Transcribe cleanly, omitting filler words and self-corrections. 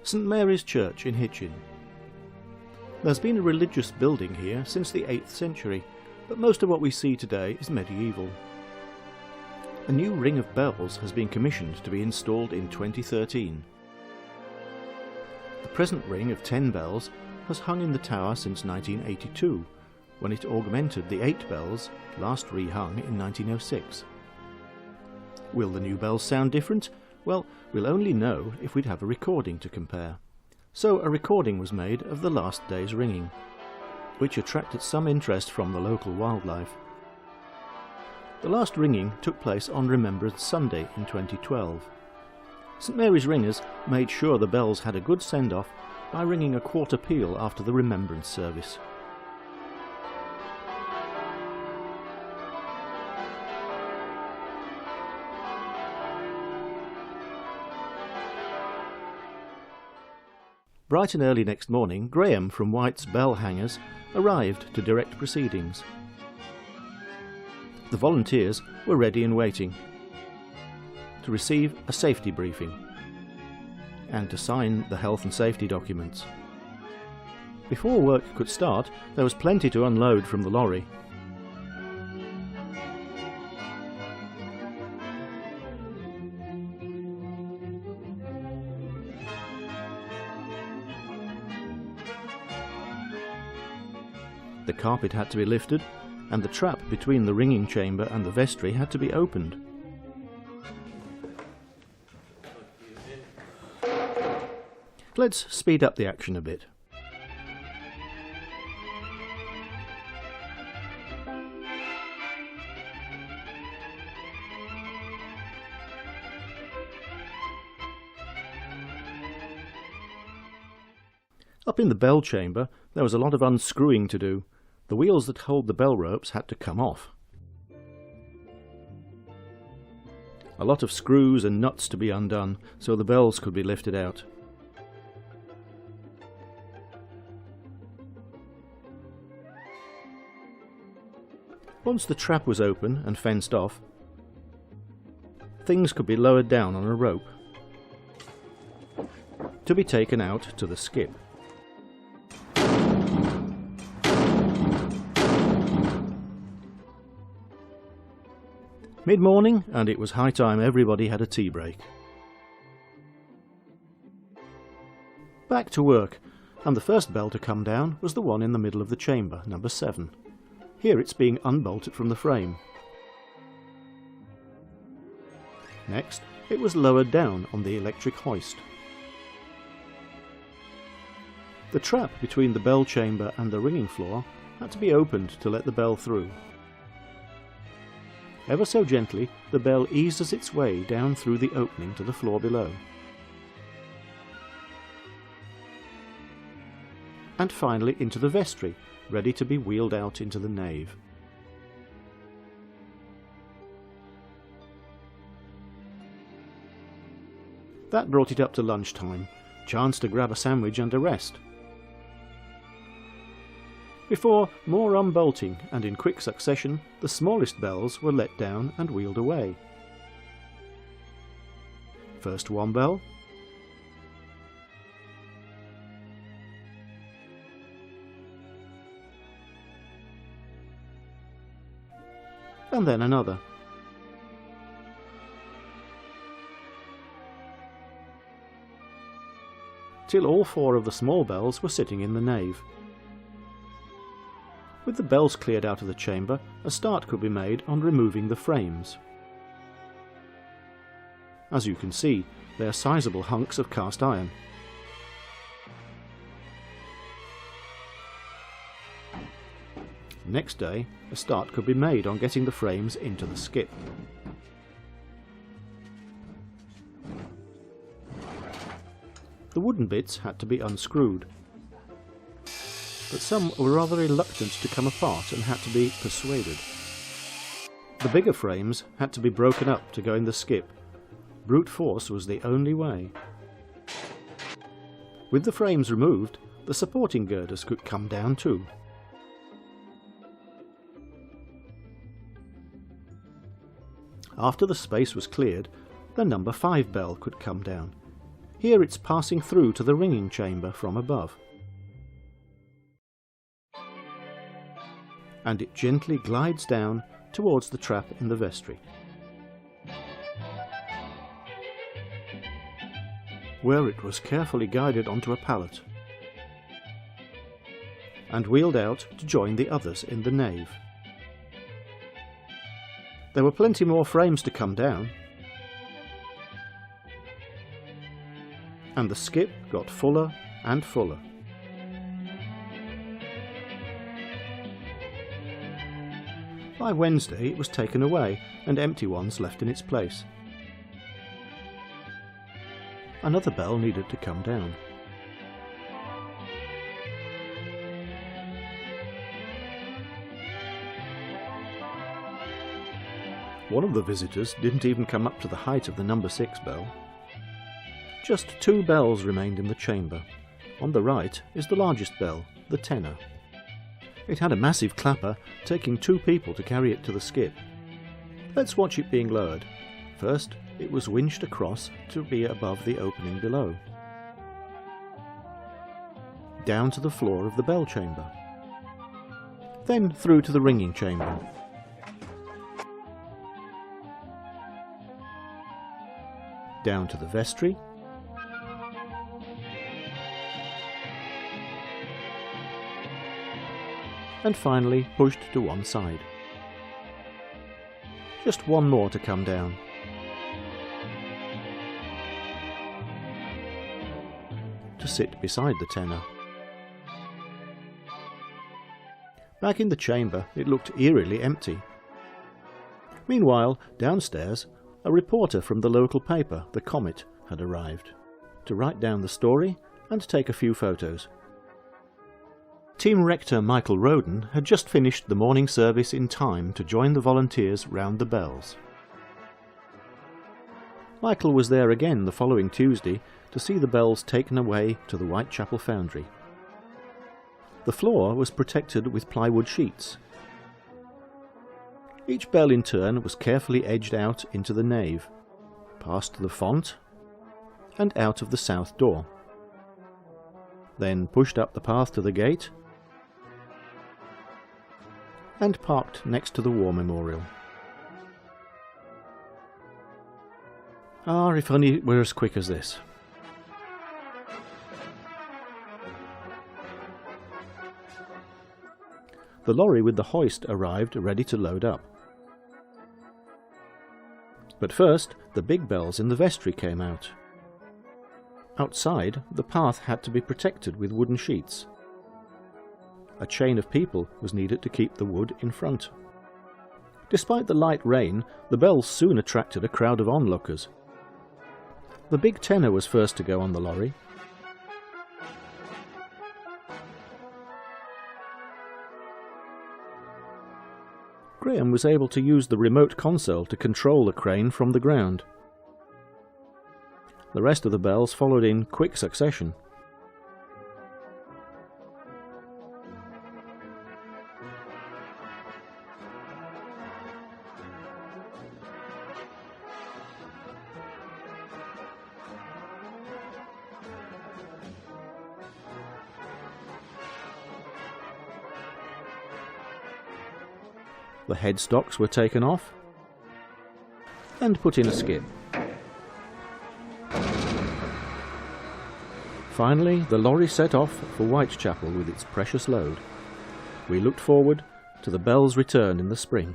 St Mary's Church in Hitchin. There's been a religious building here since the 8th century, but most of what we see today is medieval. A new ring of bells has been commissioned to be installed in 2013. The present ring of 10 bells has hung in the tower since 1982, when it augmented the 8 bells last rehung in 1906. Will the new bells sound different? Well, we'll only know if we'd have a recording to compare. So a recording was made of the last day's ringing, which attracted some interest from the local wildlife. The last ringing took place on Remembrance Sunday in 2012. St Mary's ringers made sure the bells had a good send-off by ringing a quarter peal after the Remembrance service. Bright and early next morning, Graham from White's Bell Hangers arrived to direct proceedings. The volunteers were ready and waiting to receive a safety briefing and to sign the health and safety documents. Before work could start, there was plenty to unload from the lorry. The carpet had to be lifted, and the trap between the ringing chamber and the vestry had to be opened. Let's speed up the action a bit. Up in the bell chamber, there was a lot of unscrewing to do. The wheels that hold the bell ropes had to come off. A lot of screws and nuts to be undone so the bells could be lifted out. Once the trap was open and fenced off, things could be lowered down on a rope to be taken out to the skip. Mid-morning, and it was high time everybody had a tea break. Back to work, and the first bell to come down was the one in the middle of the chamber, number 7. Here it's being unbolted from the frame. Next, it was lowered down on the electric hoist. The trap between the bell chamber and the ringing floor had to be opened to let the bell through. Ever so gently, the bell eases its way down through the opening to the floor below. And finally into the vestry, ready to be wheeled out into the nave. That brought it up to lunchtime, chance to grab a sandwich and a rest. Before more unbolting, and in quick succession, the smallest bells were let down and wheeled away. First one bell, and then another. Till all 4 of the small bells were sitting in the nave. With the bells cleared out of the chamber, a start could be made on removing the frames. As you can see, they are sizable hunks of cast iron. Next day, a start could be made on getting the frames into the skip. The wooden bits had to be unscrewed, but some were rather reluctant to come apart and had to be persuaded. The bigger frames had to be broken up to go in the skip. Brute force was the only way. With the frames removed, the supporting girders could come down too. After the space was cleared, the number 5 bell could come down. Here it's passing through to the ringing chamber from above. And it gently glides down towards the trap in the vestry, where it was carefully guided onto a pallet and wheeled out to join the others in the nave. There were plenty more frames to come down, and the skip got fuller and fuller. By Wednesday it was taken away and empty ones left in its place. Another bell needed to come down. One of the visitors didn't even come up to the height of the number 6 bell. Just 2 bells remained in the chamber. On the right is the largest bell, the tenor. It had a massive clapper, taking 2 people to carry it to the skip. Let's watch it being lowered. First, it was winched across to be above the opening below, down to the floor of the bell chamber, then through to the ringing chamber, down to the vestry, and finally pushed to one side. Just one more to come down. To sit beside the tenor. Back in the chamber it looked eerily empty. Meanwhile, downstairs, a reporter from the local paper, The Comet, had arrived to write down the story and take a few photos. Team Rector Michael Roden had just finished the morning service in time to join the volunteers round the bells. Michael was there again the following Tuesday to see the bells taken away to the Whitechapel Foundry. The floor was protected with plywood sheets. Each bell in turn was carefully edged out into the nave, past the font, and out of the south door, then pushed up the path to the gate, and parked next to the War Memorial. Ah, if only it were as quick as this. The lorry with the hoist arrived ready to load up. But first, the big bells in the vestry came out. Outside, the path had to be protected with wooden sheets. A chain of people was needed to keep the wood in front. Despite the light rain, the bells soon attracted a crowd of onlookers. The big tenor was first to go on the lorry. Graham was able to use the remote console to control the crane from the ground. The rest of the bells followed in quick succession. The headstocks were taken off and put in a skip. Finally, the lorry set off for Whitechapel with its precious load. We looked forward to the bell's return in the spring.